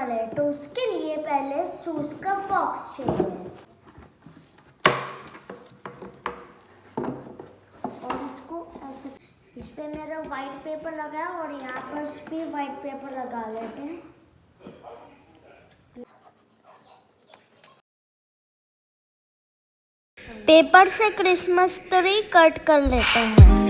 वाला है, तो उसके लिए पहले शूज का बॉक्स चाहिए और इसको ऐसे इस पे मेरा वाइट पेपर लगा है और यहाँ पर इस पे वाइट पेपर लगा लेते हैं। पेपर से क्रिसमस ट्री कट कर लेते हैं।